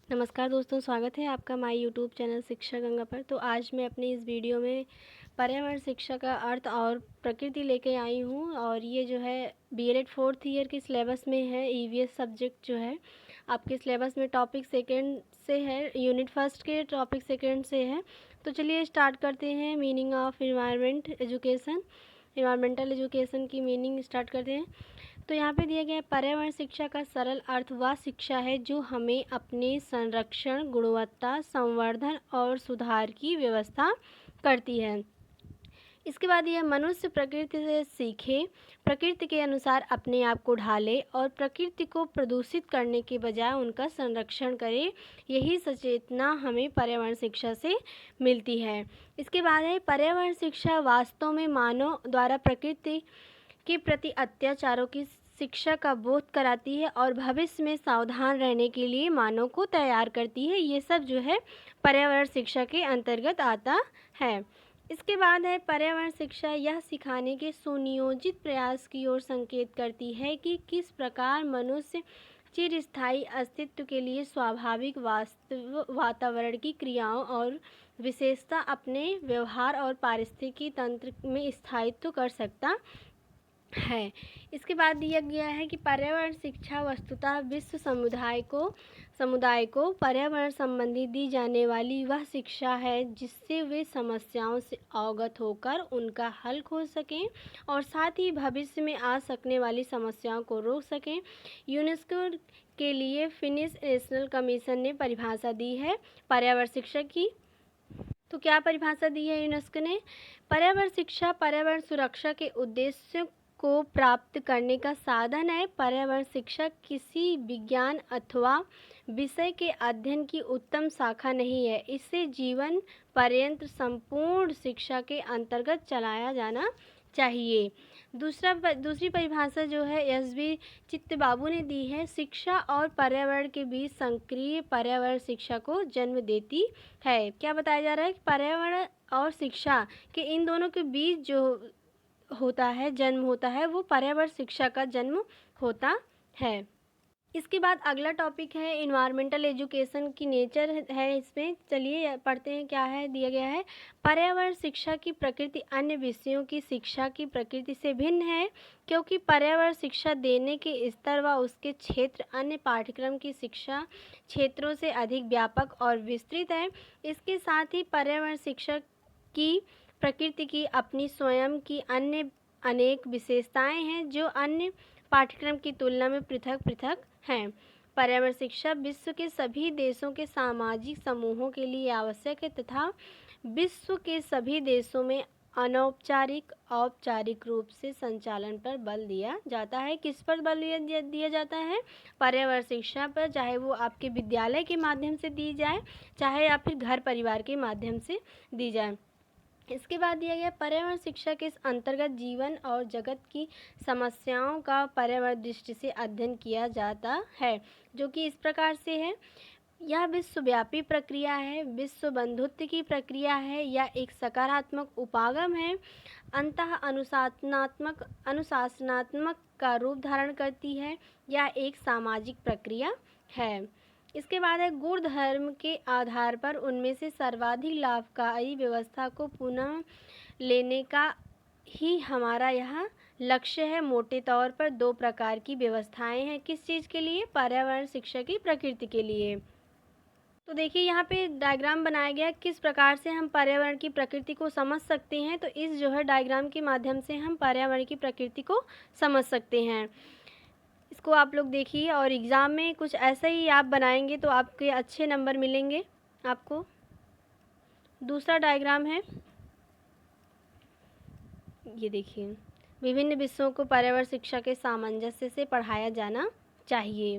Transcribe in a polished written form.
नमस्कार दोस्तों, स्वागत है आपका माय यूट्यूब चैनल शिक्षा गंगा पर। तो आज मैं अपनी इस वीडियो में पर्यावरण शिक्षा का अर्थ और प्रकृति लेके आई हूँ। और ये जो है बीएलएड 4th ईयर के सिलेबस में है। ईवीएस सब्जेक्ट जो है आपके सिलेबस में टॉपिक सेकंड से है, यूनिट फर्स्ट के टॉपिक सेकंड से है। तो चलिए स्टार्ट करते हैं। मीनिंग ऑफ इन्वायरमेंटल एजुकेशन की मीनिंग स्टार्ट करते हैं। तो यहाँ पे दिया गया है, पर्यावरण शिक्षा का सरल अर्थ वह शिक्षा है जो हमें अपने संरक्षण, गुणवत्ता, संवर्धन और सुधार की व्यवस्था करती है। इसके बाद यह मनुष्य प्रकृति से सीखे, प्रकृति के अनुसार अपने आप को ढाले और प्रकृति को प्रदूषित करने के बजाय उनका संरक्षण करे। यही सचेतना हमें पर्यावरण शिक्षा से मिलती है। इसके बाद है, पर्यावरण शिक्षा वास्तव में मानव द्वारा प्रकृति के प्रति अत्याचारों की शिक्षा का बोध कराती है और भविष्य में सावधान रहने के लिए मानव को तैयार करती है। ये सब जो है पर्यावरण शिक्षा के अंतर्गत आता है। इसके बाद है, पर्यावरण शिक्षा यह सिखाने के सुनियोजित प्रयास की ओर संकेत करती है कि किस प्रकार मनुष्य चिरस्थायी अस्तित्व के लिए स्वाभाविक वातावरण की क्रियाओं और विशेषता अपने व्यवहार और पारिस्थितिकी तंत्र में स्थायित्व कर सकता है। इसके बाद दिया गया है कि पर्यावरण शिक्षा वस्तुतः विश्व समुदाय को पर्यावरण संबंधी दी जाने वाली वह शिक्षा है जिससे वे समस्याओं से अवगत होकर उनका हल खोज सकें और साथ ही भविष्य में आ सकने वाली समस्याओं को रोक सकें। यूनेस्को के लिए फिनिश नेशनल कमीशन ने परिभाषा दी है पर्यावरण शिक्षा की। तो क्या परिभाषा दी है यूनेस्को ने? पर्यावरण शिक्षा पर्यावरण सुरक्षा के उद्देश्यों को प्राप्त करने का साधन है। पर्यावरण शिक्षा किसी विज्ञान अथवा विषय के अध्ययन की उत्तम शाखा नहीं है। इसे जीवन पर्यंत संपूर्ण शिक्षा के अंतर्गत चलाया जाना चाहिए। दूसरी परिभाषा जो है एस.बी. चित्तबाबू ने दी है, शिक्षा और पर्यावरण के बीच सक्रिय पर्यावरण शिक्षा को जन्म देती है। क्या बताया जा रहा है कि पर्यावरण और शिक्षा के इन दोनों के बीच जो जन्म होता है वो पर्यावरण शिक्षा का जन्म होता है। इसके बाद अगला टॉपिक है इन्वायरमेंटल एजुकेशन की नेचर है। इसमें चलिए पढ़ते हैं क्या है दिया गया है। पर्यावरण शिक्षा की प्रकृति अन्य विषयों की शिक्षा की प्रकृति से भिन्न है क्योंकि पर्यावरण शिक्षा देने के स्तर व उसके क्षेत्र अन्य पाठ्यक्रम की शिक्षा क्षेत्रों से अधिक व्यापक और विस्तृत है। इसके साथ ही पर्यावरण शिक्षा की प्रकृति की अपनी स्वयं की अन्य अनेक विशेषताएं हैं जो अन्य पाठ्यक्रम की तुलना में पृथक हैं। पर्यावरण शिक्षा विश्व के सभी देशों के सामाजिक समूहों के लिए आवश्यक है तथा विश्व के सभी देशों में औपचारिक रूप से संचालन पर बल दिया जाता है। किस पर बल दिया जाता है? पर्यावरण शिक्षा पर, चाहे वो आपके विद्यालय के माध्यम से दी जाए, चाहे या फिर घर परिवार के माध्यम से दी जाए। इसके बाद दिया गया, पर्यावरण शिक्षा के अंतर्गत जीवन और जगत की समस्याओं का पर्यावरण दृष्टि से अध्ययन किया जाता है, जो कि इस प्रकार से है। यह विश्वव्यापी प्रक्रिया है, विश्व बंधुत्व की प्रक्रिया है या एक सकारात्मक उपागम है, अंतः अनुशासनात्मक का रूप धारण करती है या एक सामाजिक प्रक्रिया है। इसके बाद है, गुण धर्म के आधार पर उनमें से सर्वाधिक लाभकारी व्यवस्था को पुनः लेने का ही हमारा यहाँ लक्ष्य है। मोटे तौर पर दो प्रकार की व्यवस्थाएं हैं। किस चीज़ के लिए? पर्यावरण शिक्षा की प्रकृति के लिए। तो देखिए यहाँ पे डायग्राम बनाया गया है किस प्रकार से हम पर्यावरण की प्रकृति को समझ सकते हैं। तो इस जो है डायग्राम के माध्यम से हम पर्यावरण की प्रकृति को समझ सकते हैं। इसको आप लोग देखिए और एग्ज़ाम में कुछ ऐसा ही आप बनाएंगे तो आपके अच्छे नंबर मिलेंगे आपको। दूसरा डायग्राम है, ये देखिए, विभिन्न विषयों को पर्यावरण शिक्षा के सामंजस्य से पढ़ाया जाना चाहिए।